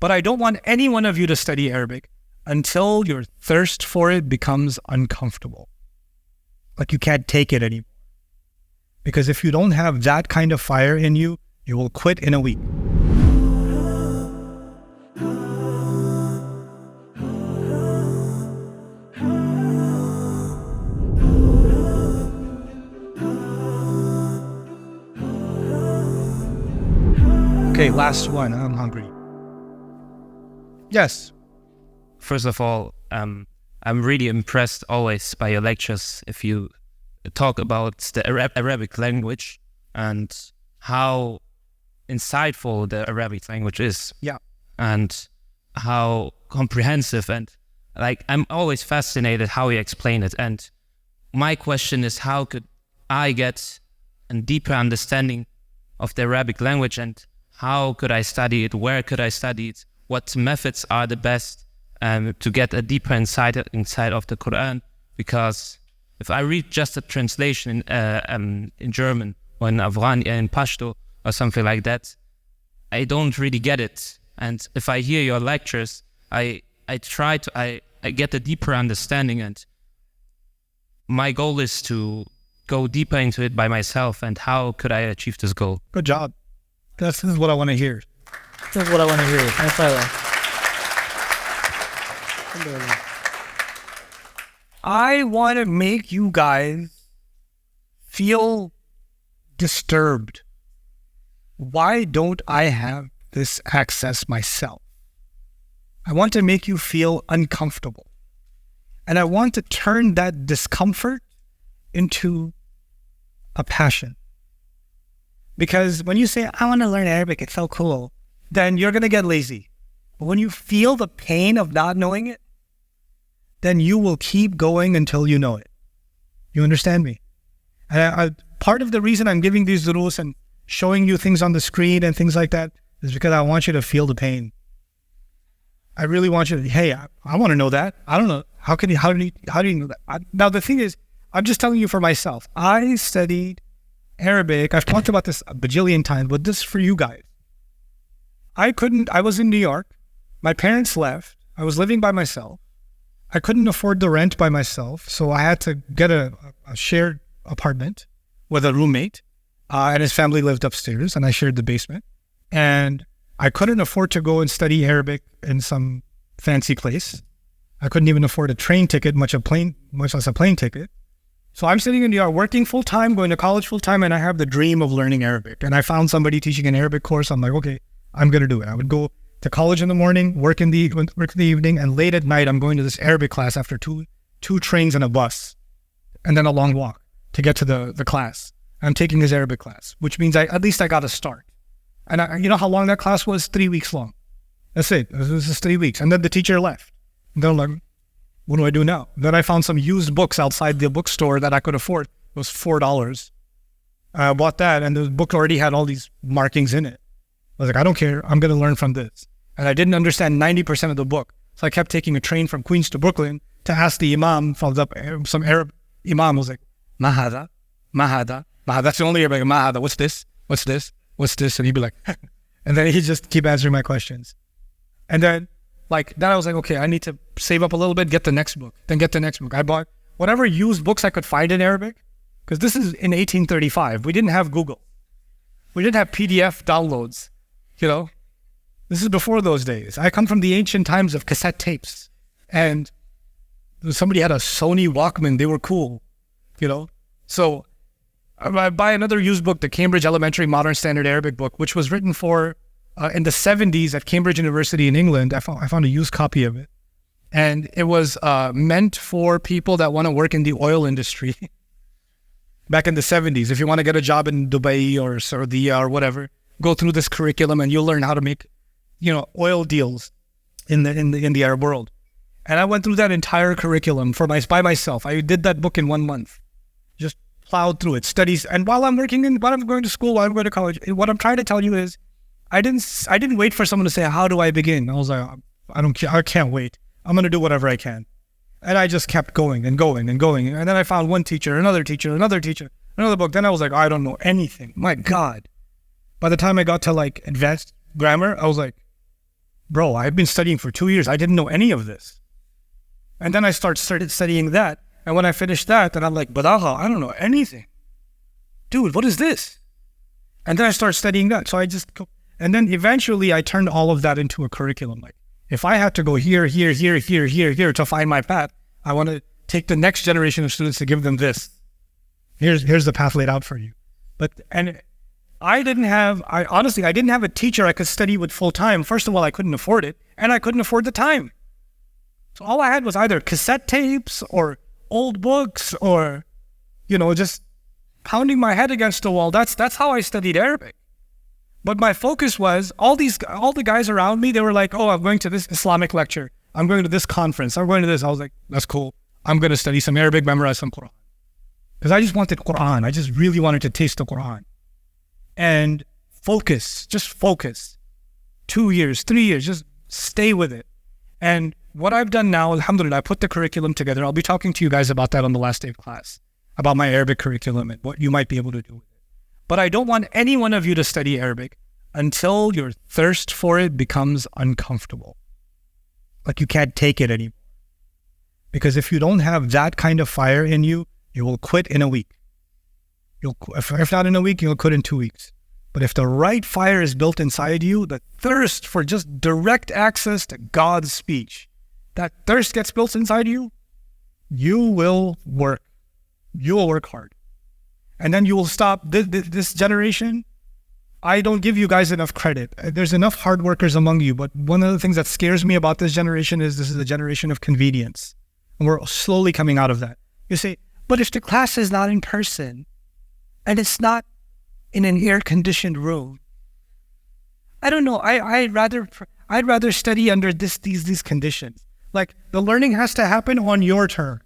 But I don't want any one of you to study Arabic until your thirst for it becomes uncomfortable. Like you can't take it anymore. Because if you don't have that kind of fire in you, you will quit in a week. Okay, last one. I'm hungry. Yes. First of all, I'm really impressed always by your lectures if you talk about the Arabic language and how insightful the Arabic language is. Yeah. And how comprehensive, and like I'm always fascinated how you explain it. And my question is, how could I get a deeper understanding of the Arabic language, and how could I study it? Where could I study it? What methods are the best to get a deeper insight inside of the Quran? Because if I read just a translation in German or in Afghani, in Pashto or something like that, I don't really get it. And if I hear your lectures, I get a deeper understanding, and my goal is to go deeper into it by myself. And how could I achieve this goal? Good job. This is what I want to hear. This is what I want to hear. I want to make you guys feel disturbed. Why don't I have this access myself? I want to make you feel uncomfortable. And I want to turn that discomfort into a passion. Because when you say, I want to learn Arabic, it's so cool, then you're going to get lazy. But when you feel the pain of not knowing it, then you will keep going until you know it. You understand me? And part of the reason I'm giving these rules and showing you things on the screen and things like that is because I want you to feel the pain. I really want you to, hey, I want to know that. I don't know. How do you know that? Now, the thing is, I'm just telling you for myself. I studied Arabic. I've talked about this a bajillion times, but this is for you guys. I was in New York. My parents left. I was living by myself. I couldn't afford the rent by myself, so I had to get a shared apartment with a roommate, and his family lived upstairs, and I shared the basement. And I couldn't afford to go and study Arabic in some fancy place. I couldn't even afford a train ticket, much less a plane ticket. So I'm sitting in New York working full-time, going to college full-time, and I have the dream of learning Arabic. And I found somebody teaching an Arabic course. I'm like, okay, I'm going to do it. I would go to college in the morning, work in the evening, and late at night, I'm going to this Arabic class after two trains and a bus, and then a long walk to get to the class. I'm taking this Arabic class, which means at least I got a start. And you know how long that class was? 3 weeks long. That's it. This is 3 weeks. And then the teacher left. And then I'm like, what do I do now? Then I found some used books outside the bookstore that I could afford. It was $4. I bought that, and the book already had all these markings in it. I was like, I don't care. I'm going to learn from this. And I didn't understand 90% of the book. So I kept taking a train from Queens to Brooklyn to ask the imam from some Arab imam. I was like, Mahada, Mahada, Mahada. That's the only Arabic. Mahada, what's this? What's this? What's this? And he'd be like, and then he'd just keep answering my questions. And then I was like, okay, I need to save up a little bit, get the next book, then get the next book. I bought whatever used books I could find in Arabic, because this is in 1835. We didn't have Google. We didn't have PDF downloads, you know. This is before those days. I come from the ancient times of cassette tapes, and somebody had a Sony Walkman. They were cool, you know. So I buy another used book, the Cambridge Elementary Modern Standard Arabic book, which was written in the 70s at Cambridge University in England. I found a used copy of it. And it was meant for people that want to work in the oil industry back in the 70s. If you want to get a job in Dubai or Saudi or whatever, go through this curriculum and you'll learn how to make, oil deals in the Arab world. And I went through that entire curriculum by myself. I did that book in 1 month. Just plowed through it, studies. And while I'm going to school, while I'm going to college, what I'm trying to tell you is, I didn't wait for someone to say, how do I begin? I was like, I don't care. I can't wait. I'm going to do whatever I can. And I just kept going and going and going. And then I found one teacher, another teacher, another teacher, another book. Then I was like, I don't know anything. My God. By the time I got to advanced grammar, I was like, bro, I've been studying for 2 years. I didn't know any of this. And then I started studying that. And when I finished that, then I'm like, Balagha, I don't know anything. Dude, what is this? And then I started studying that. And then eventually I turned all of that into a curriculum. Like, if I had to go here to find my path, I want to take the next generation of students to give them this. Here's the path laid out for you. And I didn't have a teacher I could study with full time. First of all, I couldn't afford it, and I couldn't afford the time. So all I had was either cassette tapes or old books or, just pounding my head against the wall. That's how I studied Arabic. But my focus was all the guys around me, they were like, oh, I'm going to this Islamic lecture. I'm going to this conference. I'm going to this. I was like, that's cool. I'm going to study some Arabic, memorize some Quran. Because I just wanted Quran. I just really wanted to taste the Quran. And just focus. 2 years, 3 years, just stay with it. And what I've done now, alhamdulillah, I put the curriculum together. I'll be talking to you guys about that on the last day of class, about my Arabic curriculum and what you might be able to do with it. But I don't want any one of you to study Arabic until your thirst for it becomes uncomfortable. Like you can't take it anymore. Because if you don't have that kind of fire in you, you will quit in a week. If not in a week, you'll quit in 2 weeks. But if the right fire is built inside you, the thirst for just direct access to God's speech, that thirst gets built inside you, you will work. You will work hard. And then you will stop. This generation, I don't give you guys enough credit. There's enough hard workers among you, but one of the things that scares me about this generation is this is a generation of convenience. And we're slowly coming out of that. You say, but if the class is not in person, and it's not in an air-conditioned room, I don't know. I'd rather study under these conditions. Like the learning has to happen on your terms,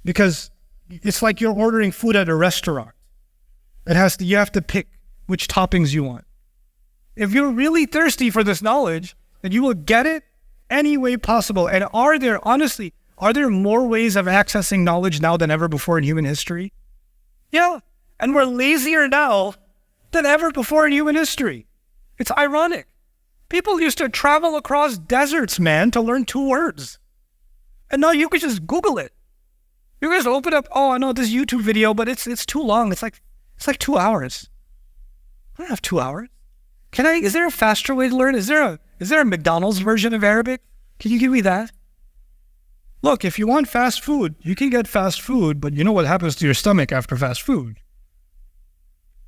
because it's like you're ordering food at a restaurant. You have to pick which toppings you want. If you're really thirsty for this knowledge, then you will get it any way possible. And are there more ways of accessing knowledge now than ever before in human history? Yeah. And we're lazier now than ever before in human history. It's ironic. People used to travel across deserts, man, to learn 2 words. And now you can just Google it. You guys open up, oh, I know this YouTube video, but it's too long. It's like 2 hours. I don't have 2 hours. Is there a faster way to learn? Is there a McDonald's version of Arabic? Can you give me that? Look, if you want fast food, you can get fast food, but you know what happens to your stomach after fast food?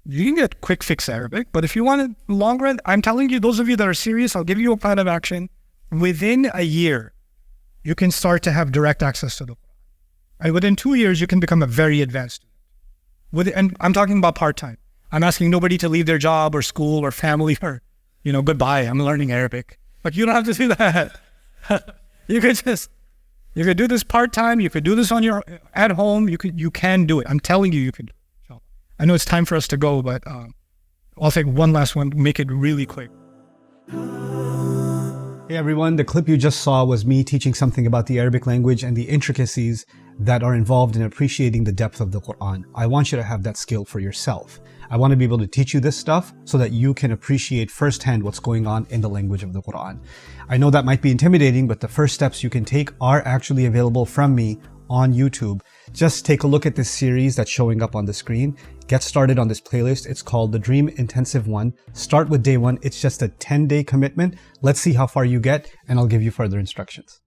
You can get quick fix Arabic, but if you want it long run, I'm telling you, those of you that are serious, I'll give you a plan of action. Within a year, you can start to have direct access to the Quran. And within 2 years, you can become a very advanced student. And I'm talking about part-time. I'm asking nobody to leave their job or school or family or, goodbye, I'm learning Arabic. Like, you don't have to do that. You could do this part-time. You could do this at home. You can do it. I'm telling you, you can do it. So, I know it's time for us to go, but I'll take one last one, make it really quick. Hey everyone, the clip you just saw was me teaching something about the Arabic language and the intricacies that are involved in appreciating the depth of the Quran. I want you to have that skill for yourself. I want to be able to teach you this stuff so that you can appreciate firsthand what's going on in the language of the Quran. I know that might be intimidating, but the first steps you can take are actually available from me on YouTube. Just take a look at this series that's showing up on the screen. Get started on this playlist. It's called the Dream Intensive 1. Start with day 1. It's just a 10-day commitment. Let's see how far you get, and I'll give you further instructions.